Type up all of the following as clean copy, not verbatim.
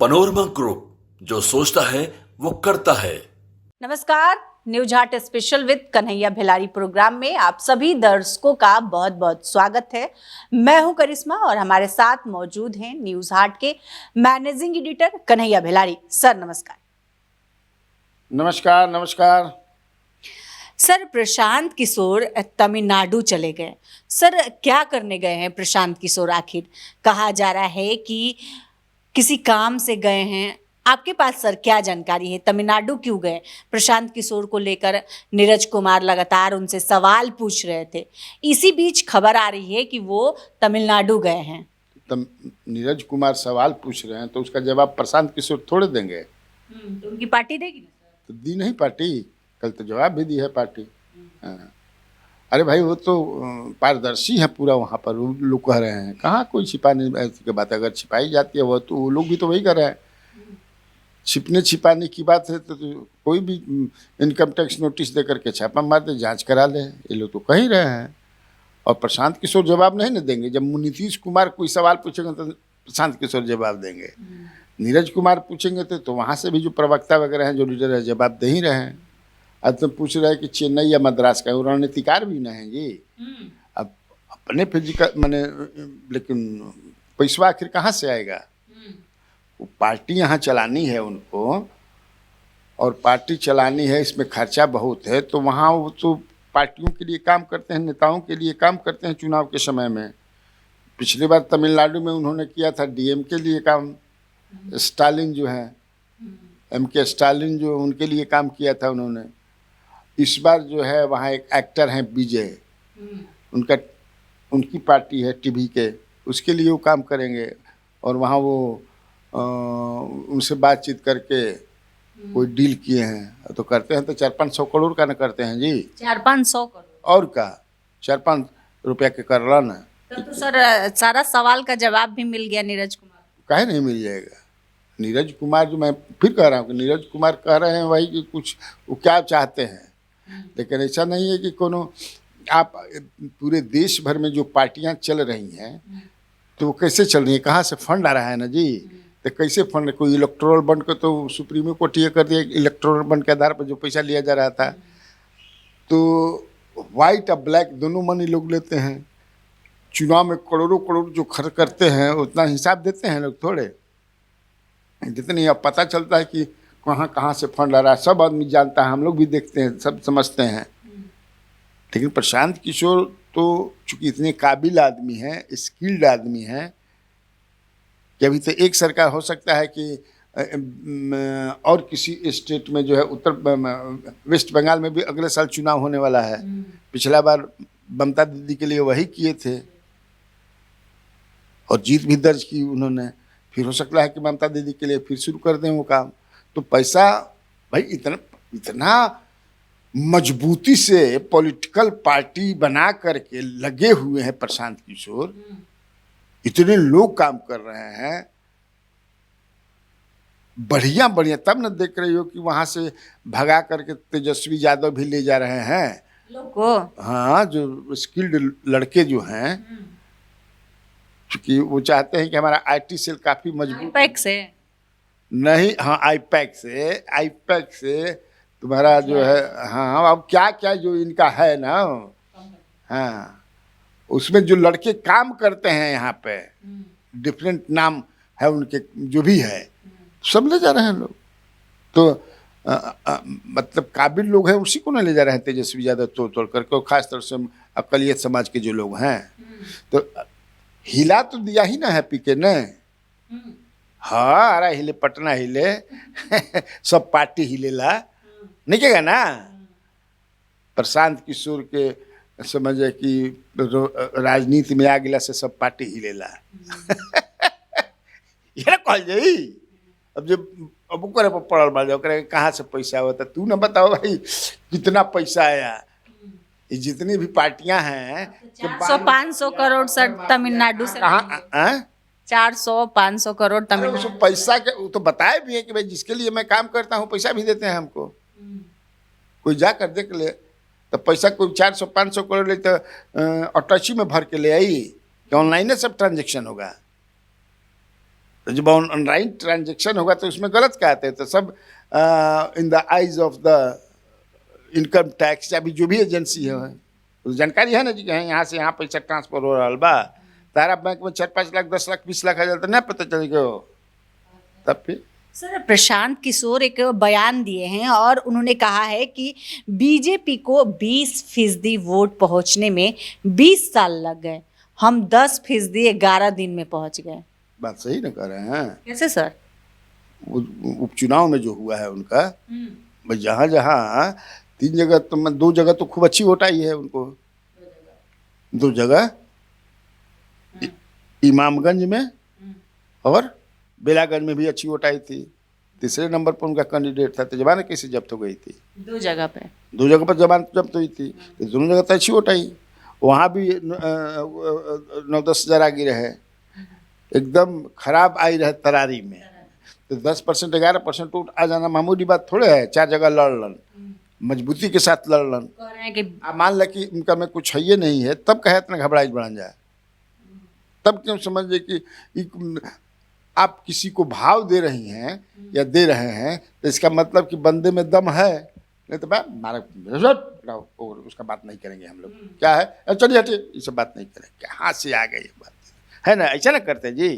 Panorama group, जो सोचता है वो करता है। नमस्कार, न्यूज हाट special with Kanhaiya Bhilari program में आप सभी दर्शकों का बहुत बहुत स्वागत है। मैं हूं करिश्मा और हमारे साथ मौजूद हैं न्यूज हाट के मैनेजिंग एडिटर कन्हैया भिलारी। सर नमस्कार। नमस्कार नमस्कार। सर, प्रशांत किशोर तमिलनाडु चले गए। सर, क्या करने गए हैं प्रशांत किशोर? आखिर कहा जा रहा है कि किसी काम से गए हैं। आपके पास सर क्या जानकारी है? तमिलनाडु क्यों गए? प्रशांत किशोर को लेकर नीरज कुमार लगातार उनसे सवाल पूछ रहे थे। इसी बीच खबर आ रही है कि वो तमिलनाडु गए हैं। नीरज कुमार सवाल पूछ रहे हैं तो उसका जवाब प्रशांत किशोर थोड़े देंगे। तो उनकी पार्टी देगी ना सर? तो दी नहीं पार्टी, कल तो जवाब भी दी है पार्टी। हाँ। अरे भाई, वो तो पारदर्शी है पूरा। वहाँ पर लोग कह रहे हैं, कहाँ कोई छिपाने ऐसी की बात। अगर छिपाई जाती है वो तो वो लोग भी तो वही कर रहे हैं। छिपने छिपाने की बात है तो कोई भी इनकम टैक्स नोटिस दे करके छापा मार दे, जांच करा ले। ये लोग तो कह ही रहे हैं। और प्रशांत किशोर जवाब नहीं न देंगे। जब नीतीश कुमार कोई सवाल पूछेंगे तो प्रशांत किशोर जवाब देंगे। नीरज कुमार पूछेंगे तो वहाँ से भी जो प्रवक्ता वगैरह हैं, जो लीडर है, जवाब दे ही रहे हैं। अब तो पूछ रहे हैं कि चेन्नई या मद्रास का, रणनीतिकार भी न है जी। अब अपने फिजिकल मैंने, लेकिन पैसा आखिर कहाँ से आएगा? वो पार्टी यहाँ चलानी है उनको, और पार्टी चलानी है, इसमें खर्चा बहुत है। तो वहाँ वो तो पार्टियों के लिए काम करते हैं, नेताओं के लिए काम करते हैं चुनाव के समय में। पिछली बार तमिलनाडु में उन्होंने किया था डीएम के लिए काम। स्टालिन जो है, एमके स्टालिन, जो उनके लिए काम किया था उन्होंने। इस बार जो है वहाँ एक एक्टर हैं विजय, उनकी पार्टी है टीवी के, उसके लिए वो काम करेंगे। और वहाँ वो उनसे बातचीत करके कोई डील किए हैं। तो करते हैं तो 400-500 करोड़ का न करते हैं जी। 400-500 करोड़ और का 4-5 रुपया के कर रहा ना। तो सर सारा सवाल का जवाब भी मिल गया नीरज कुमार? काहे नहीं मिल जाएगा? नीरज कुमार, जो मैं फिर कह रहा हूँ कि नीरज कुमार कह रहे हैं भाई कि कुछ वो क्या चाहते हैं। लेकिन ऐसा नहीं है कि कोनो, आप पूरे देश भर में जो पार्टियां चल रही हैं तो वो कैसे चल रही है? कहाँ से फंड आ रहा है ना जी। तो कैसे फंड? कोई इलेक्टोरल बंड को तो सुप्रीम कोर्ट ये कर दिया, इलेक्टोरल बंड के आधार पर जो पैसा लिया जा रहा था। तो वाइट और ब्लैक दोनों मनी लोग लेते हैं। चुनाव में करोड़ों करोड़ जो खर्च करते हैं उतना हिसाब देते हैं लोग थोड़े। जितनी अब पता चलता है कि कहाँ कहाँ से फंड आ रहा है, सब आदमी जानता है, हम लोग भी देखते हैं, सब समझते हैं। लेकिन प्रशांत किशोर तो चूंकि इतने काबिल आदमी हैं, स्किल्ड आदमी हैं, कि अभी तो एक सरकार हो सकता है कि और किसी स्टेट में जो है, वेस्ट बंगाल में भी अगले साल चुनाव होने वाला है। पिछला बार ममता दीदी के लिए वही किए थे और जीत भी दर्ज की उन्होंने। फिर हो सकता है कि ममता दीदी के लिए फिर शुरू कर दें वो काम। तो पैसा भाई इतना मजबूती से पॉलिटिकल पार्टी बना करके लगे हुए हैं प्रशांत किशोर। इतने लोग काम कर रहे हैं बढ़िया बढ़िया, तब न देख रही हो कि वहां से भगा करके तेजस्वी यादव भी ले जा रहे हैं लोग को। हाँ, जो स्किल्ड लड़के जो हैं, क्योंकि वो चाहते हैं कि हमारा आईटी सेल काफी मजबूत से नहीं। हाँ, आईपैक से तुम्हारा जो है, हाँ, अब क्या क्या जो इनका है ना, हाँ, उसमें जो लड़के काम करते हैं यहाँ पे, डिफरेंट नाम है उनके, जो भी है, सब ले जा रहे हैं लोग। तो मतलब काबिल लोग हैं, उसी को ना ले जा रहे हैं तेजस्वी यादव तोड़ करके। खास तौर से अकलियत समाज के जो लोग हैं, तो हिला तो दिया ही ना है पीके ने। हाँ, अरे हिले, पटना हिले सब पार्टी हिलेला निकेगा ना। प्रशांत किशोर के समझे कि राजनीति में आ गया से सब पार्टी हिलेला ये ना कह जाई। अब जब अब करे पर पड़ल बा जाओ, करे कहाँ से पैसा होता, तू ना बताओ भाई कितना पैसा आया। ये जितनी भी पार्टियां हैं, 400-500 करोड़ सर तमिलनाडु से। कहाँ 400-500 करोड़ तमिलनाडु पैसा के वो तो बताए भी है कि भाई जिसके लिए मैं काम करता हूँ पैसा भी देते हैं हमको। कोई जा कर देख ले तो पैसा कोई 400-500 करोड़ ले तो अटैची में भर के ले आई कि ऑनलाइन सब ट्रांजेक्शन होगा। तो जब ऑनलाइन ट्रांजेक्शन होगा तो उसमें गलत कहते हैं, तो सब in the eyes of the income tax या भी जो भी एजेंसी है, तो जानकारी है ना जी कि यहाँ से यहाँ पैसा ट्रांसफर हो रहा बा, तारा बैंक में 4-5 लाख 10 लाख 20 लाख आ जाता, नहीं पता चलेगा तब फिर। सर प्रशांत किशोर एक बयान दिए हैं और उन्होंने कहा है कि बीजेपी को 20% वोट पहुंचने में 20 साल लग गए, हम 10% 11 दिन में पहुंच गए। बात सही ना कर रहे हैं? कैसे सर? उपचुनाव में जो हुआ है उनका, भाई जहाँ जहाँ 3 जगह तो 2 जगह तो खूब अच्छी वोट आई है उनको, 2 जगह इमामगंज में और बेलागंज में भी अच्छी वोट आई थी। तीसरे नंबर पर उनका कैंडिडेट था, तो जमानत कैसे जब्त हो गई थी? 2 जगह पे, 2 जगह पर जमानत जब्त हुई थी, तो दोनों जगह तो अच्छी वोट आई। वहाँ भी 9-10 हज़ार आगे रहे, एकदम खराब आई रहे तरारी में, तो 10% 11% वोट आ जाना मामूली बात थोड़े है। 4 जगह लड़लन, मजबूती के साथ लड़लन। कह रहे हैं कि आप मान लें कि उनका में कुछ है ये नहीं है, तब कहे इतना घबराइश बढ़ जाए, तब क्यों समझिए कि आप किसी को भाव दे रही हैं या दे रहे हैं तो इसका मतलब कि बंदे में दम है, नहीं तो मारा उसका बात नहीं करेंगे हम लोग। क्या है, चलिए हटिए, ये सब बात नहीं करेंगे, कहाँ से आ गई ये बात, है ना? ऐसा ना करते जी।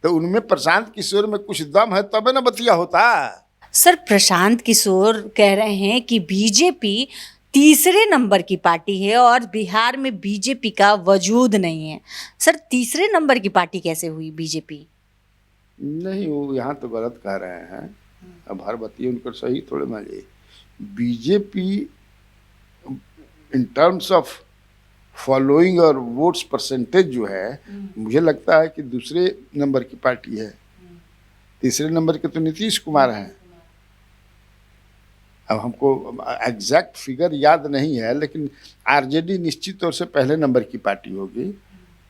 तो उनमें प्रशांत किशोर में कुछ दम है तब ना बतिया होता। सर प्रशांत किशोर कह रहे हैं कि बीजेपी तीसरे नंबर की पार्टी है और बिहार में बीजेपी का वजूद नहीं है। सर तीसरे नंबर की पार्टी कैसे हुई बीजेपी? नहीं, वो यहाँ तो गलत कह रहे हैं। अब हर बतिए उनको सही थोड़े मान लीजिए। BJP in terms of following और वोट्स परसेंटेज जो है, मुझे लगता है कि दूसरे नंबर की पार्टी है। तीसरे नंबर के तो नीतीश कुमार हैं। अब हमको एग्जैक्ट फिगर याद नहीं है, लेकिन आरजेडी निश्चित तौर से पहले नंबर की पार्टी होगी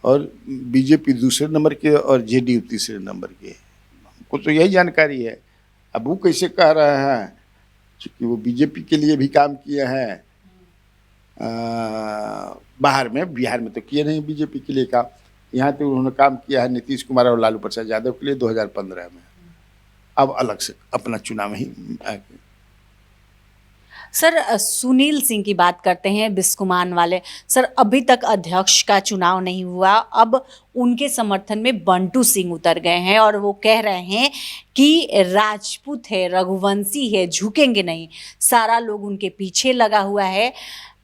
और बीजेपी दूसरे नंबर के और जेडीयू तीसरे नंबर के। हमको तो यही जानकारी है। अब वो कैसे कह रहे हैं, क्योंकि वो बीजेपी के लिए भी काम किए हैं बाहर में, बिहार में तो किए नहीं बीजेपी के लिए काम। यहाँ तो उन्होंने काम किया है नीतीश कुमार और लालू प्रसाद यादव के लिए 2015 में। अब अलग से अपना चुनाव ही। सर सुनील सिंह की बात करते हैं, बिस्कुमान वाले। सर अभी तक अध्यक्ष का चुनाव नहीं हुआ, अब उनके समर्थन में बंटू सिंह उतर गए हैं और वो कह रहे हैं कि राजपूत है, रघुवंशी है, झुकेंगे नहीं। सारा लोग उनके पीछे लगा हुआ है,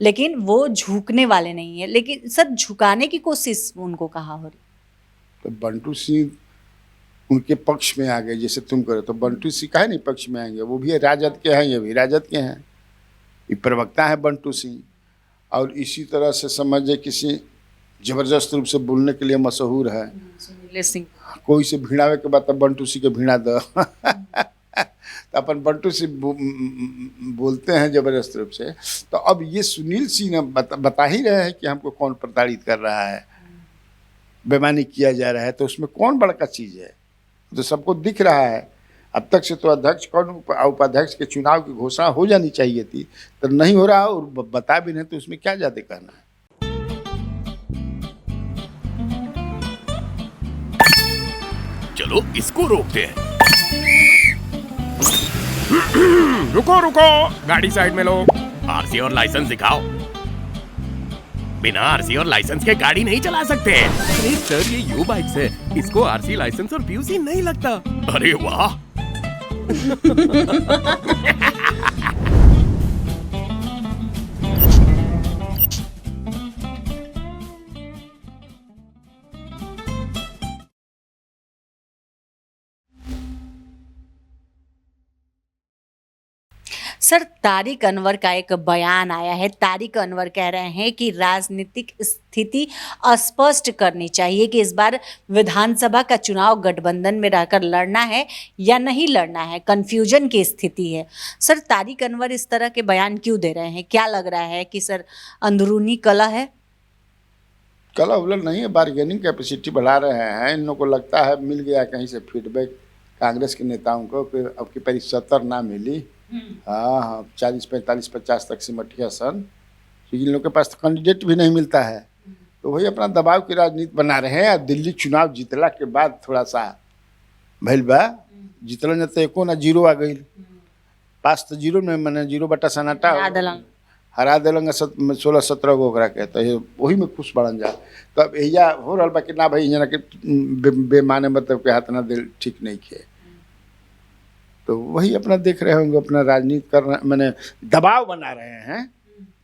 लेकिन वो झुकने वाले नहीं है। लेकिन सर झुकाने की कोशिश उनको कहाँ हो रही? तो बंटू सिंह उनके पक्ष में आ गए, जैसे तुम करो, तो बंटू सिंह काहे नहीं पक्ष में आएंगे? वो भी राजद के हैं, ये भी राजद के हैं, ये प्रवक्ता है बंटू सिंह। और इसी तरह से समझे किसी जबरदस्त रूप से बोलने के लिए मशहूर है। सुनील सिंह कोई से भिड़ावे के बाद तब बंटू सिंह के भिड़ा दो तो अपन बंटू सिंह बोलते हैं जबरदस्त रूप से। तो अब ये सुनील सिंह ने बता ही रहे हैं कि हमको कौन प्रताड़ित कर रहा है, बेईमानी किया जा रहा है, तो उसमें कौन बड़का चीज़ है? तो सबको दिख रहा है। अब तक से तो अध्यक्ष कौन उपाध्यक्ष के चुनाव की घोषणा हो जानी चाहिए थी, तो नहीं हो रहा और बता भी नहीं, तो उसमें क्या ज़्यादा कहना है। चलो इसको रोकते हैं। रुको रुको, गाड़ी साइड में लो। आरसी और लाइसेंस दिखाओ। बिना आरसी और लाइसेंस के गाड़ी नहीं चला सकते। अरे सर, ये यू बाइक्स है, इसको आरसी लाइसेंस और पीयूसी नहीं लगता। अरे वाह। सर तारिक अनवर का एक बयान आया है। तारिक अनवर कह रहे हैं कि राजनीतिक स्थिति स्पष्ट करनी चाहिए कि इस बार विधानसभा का चुनाव गठबंधन में रहकर लड़ना है या नहीं लड़ना है, कन्फ्यूजन की स्थिति है। सर तारिक अनवर इस तरह के बयान क्यों दे रहे हैं? क्या लग रहा है कि सर अंदरूनी कला है? कला उलट नहीं है, बार्गेनिंग कैपेसिटी बढ़ा रहे हैं। इन लोगों को लगता है मिल गया कहीं से फीडबैक कांग्रेस के नेताओं को कि अब की परी 70 ना मिली, हाँ 40, 45, 50 तक सिमटिया सन, क्योंकि इन लोग के पास तो कैंडिडेट भी नहीं मिलता है। तो वही अपना दबाव की राजनीति बना रहे हैं। और दिल्ली चुनाव जीतला के बाद थोड़ा सा भइल बा, जितलन तो एको ना जीरो आ गई, पास तो जीरो में मैंने 0/सन्नाटा हरा दिलंगे 16-17 गो ओकरा के, तो वही में खुश बढ़न जा। तो अब यही हो रहा बा कि ना भाई जना के बेमाने मतलब के हाथ ना दिल ठीक नहीं खे, तो वही अपना देख रहे होंगे, अपना राजनीति कर रहे, मैंने दबाव बना रहे हैं,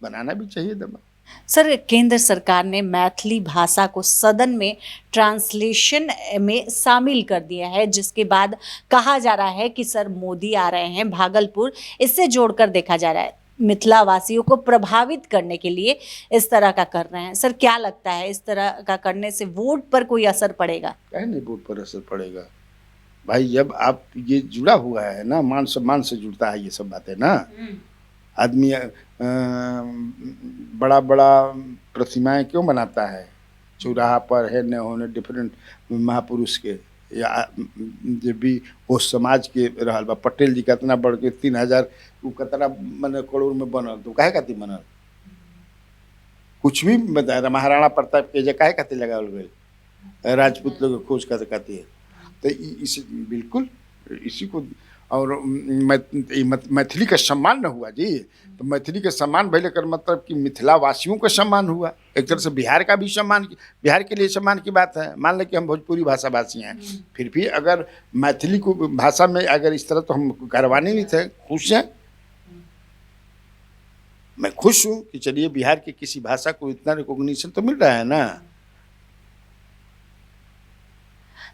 बनाना भी चाहिए दबाव। सर, केंद्र सरकार ने मैथिली भाषा को सदन में ट्रांसलेशन में शामिल कर दिया है, जिसके बाद कहा जा रहा है कि सर मोदी आ रहे हैं भागलपुर, इससे जोड़कर देखा जा रहा है मिथिला वासियों को प्रभावित करने के लिए इस तरह का कर रहे हैं। सर, क्या लगता है इस तरह का करने से वोट पर कोई असर पड़ेगा? कहीं नहीं वोट पर असर पड़ेगा भाई, जब आप ये जुड़ा हुआ है ना, मान सम्मान से जुड़ता है ये सब बातें ना। आदमी बड़ा बड़ा प्रतिमाएं क्यों बनाता है चौराहा पर है न होने डिफरेंट महापुरुष के, या जब भी वो समाज के रहल बा। पटेल जी कितना बढ़ के 3000 वो कितना मैंने करोड़ में बनल, तो काहे खातिर बनल? कुछ भी बता, महाराणा प्रताप के काहे खातिर लगावल गई, राजपूत लोग खोज कर खातिर। तो इस बिल्कुल इसी को, और मैथिली का सम्मान न हुआ जी, तो मैथिली का सम्मान भले कर मतलब कि मिथिला वासियों का सम्मान हुआ, एक तरह से बिहार का भी सम्मान, बिहार के लिए सम्मान की बात है। मान लें कि हम भोजपुरी भाषा भाषी हैं, फिर भी अगर मैथिली को भाषा में अगर इस तरह, तो हम करवाने नहीं थे। खुश हैं, मैं खुश हूँ कि चलिए बिहार की किसी भाषा को इतना रिकॉग्निशन तो मिल रहा है ना।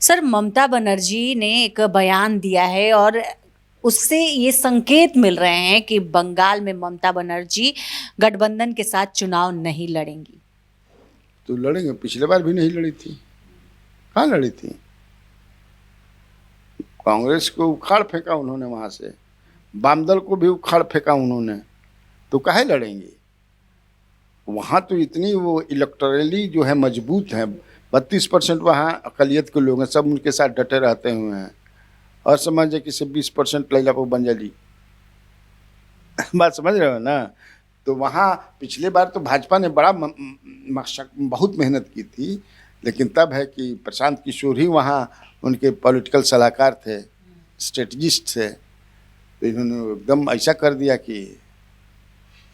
सर, ममता बनर्जी ने एक बयान दिया है और उससे ये संकेत मिल रहे हैं कि बंगाल में ममता बनर्जी गठबंधन के साथ चुनाव नहीं लड़ेंगी। तो लड़ेंगे, पिछले बार भी नहीं लड़ी थी, कहाँ लड़ी थी? कांग्रेस को उखाड़ फेंका उन्होंने, वहां से वामदल को भी उखाड़ फेंका उन्होंने, तो काहे लड़ेंगे? वहां तो इतनी वो इलेक्टोरली जो है मजबूत है, 32% वहाँ अकलियत के लोग हैं, सब उनके साथ डटे रहते हुए हैं, और समझे कि से 20% लैला पर बन जाली बात समझ रहे हो ना। तो वहाँ पिछले बार तो भाजपा ने बड़ा बहुत मेहनत की थी, लेकिन तब है कि प्रशांत किशोर ही वहाँ उनके पॉलिटिकल सलाहकार थे, स्ट्रेटजिस्ट थे, तो इन्होंने एकदम ऐसा कर दिया कि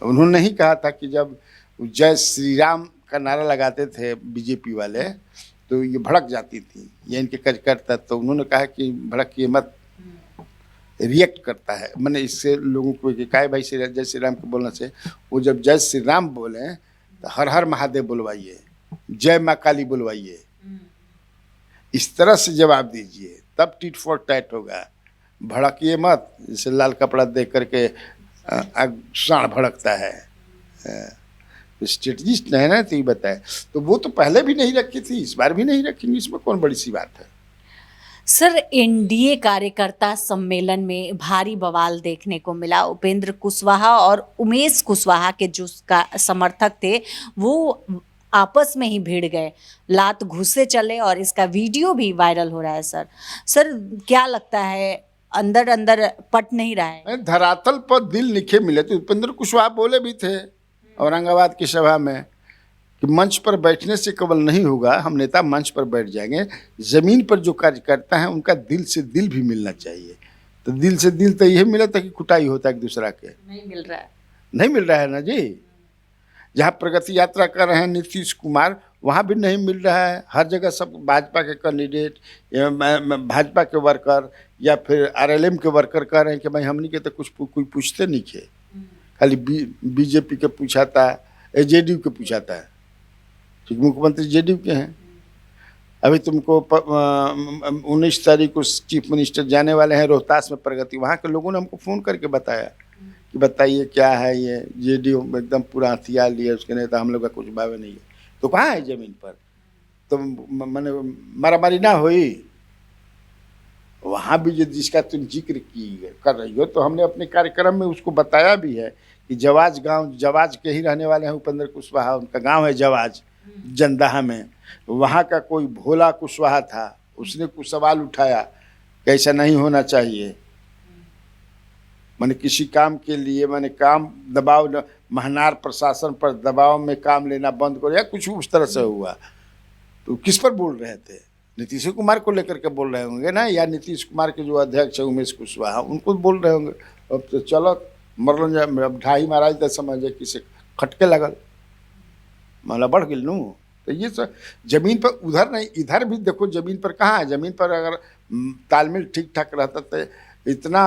उन्होंने नहीं कहा था कि जब जय श्री राम का नारा लगाते थे बीजेपी वाले तो ये भड़क जाती थी, ये इनके कार्यकर्ता, तो उन्होंने कहा कि भड़किए मत, रिएक्ट करता है। मैंने इससे लोगों को कहा भाई जय श्री राम के बोलने से, वो जब जय श्री राम बोले तो हर हर महादेव बुलवाइए, जय माँ काली बुलवाइए, इस तरह से जवाब दीजिए, तब टिट फॉर टैट होगा। भड़किए मत, जैसे लाल कपड़ा देख करके साढ़ भड़कता है। स्ट्रेटजिस्ट है ना, तो ये बताए, तो वो तो पहले भी नहीं रखी थी, इस बार भी नहीं रखेंगे, इसमें कौन बड़ी सी बात है। सर, एनडीए कार्यकर्ता सम्मेलन में भारी बवाल देखने को मिला। उपेंद्र कुशवाहा और उमेश कुशवाहा के जो का समर्थक थे वो आपस में ही भिड़ गए, लात घुसे चले और इसका वीडियो भी वायरल हो रहा है। सर क्या लगता है, अंदर अंदर पट नहीं रहा है? धरातल पर दिल लिखे मिले। तो उपेंद्र कुशवाहा बोले भी थे औरंगाबाद की सभा में कि मंच पर बैठने से केवल नहीं होगा, हम नेता मंच पर बैठ जाएंगे, ज़मीन पर जो कार्यकर्ता हैं उनका दिल से दिल भी मिलना चाहिए। तो दिल से दिल तो यही मिला था कि कुटाई होता है एक दूसरा के, नहीं मिल रहा है, नहीं मिल रहा है ना जी। जहाँ प्रगति यात्रा कर रहे हैं नीतीश कुमार, वहाँ भी नहीं मिल रहा है। हर जगह सब भाजपा के कैंडिडेट या भाजपा के वर्कर या फिर आरएलएम के वर्कर कह रहे हैं कि भाई हमनी के तो कुछ कोई पूछते नहीं थे, खाली बीजेपी के पूछा था, जेडीयू के पूछा था, क्योंकि मुख्यमंत्री जेडीयू के हैं। अभी तुमको 19 तारीख को चीफ मिनिस्टर जाने वाले हैं रोहतास में प्रगति, वहाँ के लोगों ने हमको फ़ोन करके बताया कि बताइए क्या है ये, जेडीयू एकदम पूरा हथियार लिया, उसके नेता हम लोग का कुछ बावे नहीं है। तो कहाँ है ज़मीन पर? तो मैंने मारामारी ना हुई वहाँ भी, जो जिसका तुम जिक्र कर रही हो, तो हमने अपने कार्यक्रम में उसको बताया भी है कि जवाज गांव, जवाज के ही रहने वाले हैं उपेंद्र कुशवाहा, उनका गांव है जवाज जंदाहा में। वहाँ का कोई भोला कुशवाहा था, उसने कुछ सवाल उठाया कि ऐसा नहीं होना चाहिए, मैंने किसी काम के लिए मैंने काम दबाव, महनार प्रशासन पर दबाव में काम लेना बंद करो या कुछ उस तरह से हुआ। तो किस पर बोल रहे थे? नीतीश कुमार को लेकर के बोल रहे होंगे ना, या नीतीश कुमार के जो अध्यक्ष है उमेश कुशवाहा उनको बोल रहे होंगे। अब तो चलो मरल जाए, अब ढाई महाराज तो समझे किसे खटके लगल, माला बढ़ गई नू। तो ये सब जमीन पर उधर नहीं, इधर भी देखो जमीन पर कहाँ है। जमीन पर अगर तालमेल ठीक ठाक रहता तो इतना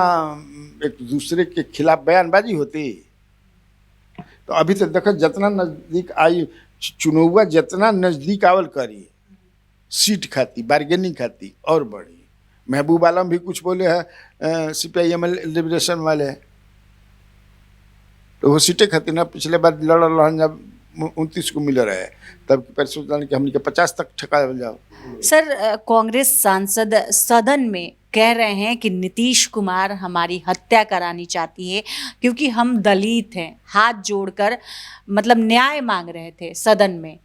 एक दूसरे के खिलाफ बयानबाजी होती। तो अभी तो देखो जितना नज़दीक आई चुनाव, जितना नज़दीक आवल करी सीट खाती, बार्गेनिंग खाती और बढ़ी। महबूब आलम भी कुछ बोले हैं CPIM लिबरेशन वाले, तो वो सीटें खाती ना। पिछले बार लड़ रहा जब 29 को मिल रहा है, तब पर सोचता कि हमने 50 तक ठका जाओ। सर कांग्रेस सांसद सदन में कह रहे हैं कि नीतीश कुमार हमारी हत्या करानी चाहती है क्योंकि हम दलित हैं। हाथ जोड़कर मतलब न्याय मांग रहे थे सदन में,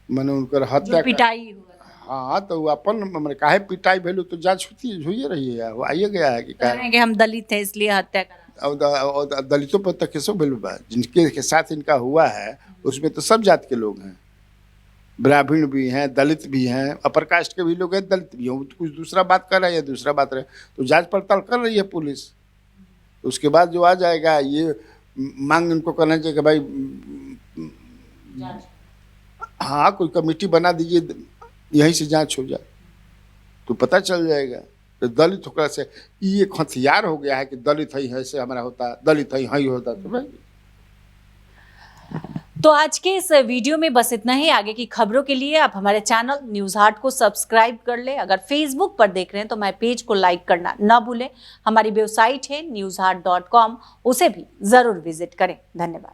मैंने उनकर हत्या पिटाई हुआ। हाँ, तो वो अपन मैंने काहे पिटाई भेलू तो जांच हुई रही है, वो आइए गया है कि कह रहे हैं कि हम दलित हैं इसलिए हत्या करा। और दलितों पर तक कैसे भेलू बा, जिनके के साथ इनका हुआ है उसमें तो सब जात के लोग हैं, ब्राह्मण भी हैं, दलित भी हैं, अपर कास्ट के भी लोग हैं, दलित भी हैं। कुछ दूसरा बात कर रहे हैं, दूसरा बात रहे तो जांच पड़ताल कर रही है पुलिस। उसके बाद जो आ जाएगा, ये मांग इनको करना चाहिए कि भाई हाँ कोई कमेटी बना दीजिए, यहीं से जांच हो जाए तो पता चल जाएगा। तो दलित होकर से ये एक हथियार हो गया है कि दलित है ऐसे हमारा होता, दलित है ही होता। तो भाई तो आज के इस वीडियो में बस इतना ही। आगे की खबरों के लिए आप हमारे चैनल न्यूज़ हाट को सब्सक्राइब कर ले। अगर फेसबुक पर देख रहे हैं तो हमारे पेज को लाइक करना ना भूलें। हमारी वेबसाइट है newsheart.com, उसे भी जरूर विजिट करें। धन्यवाद।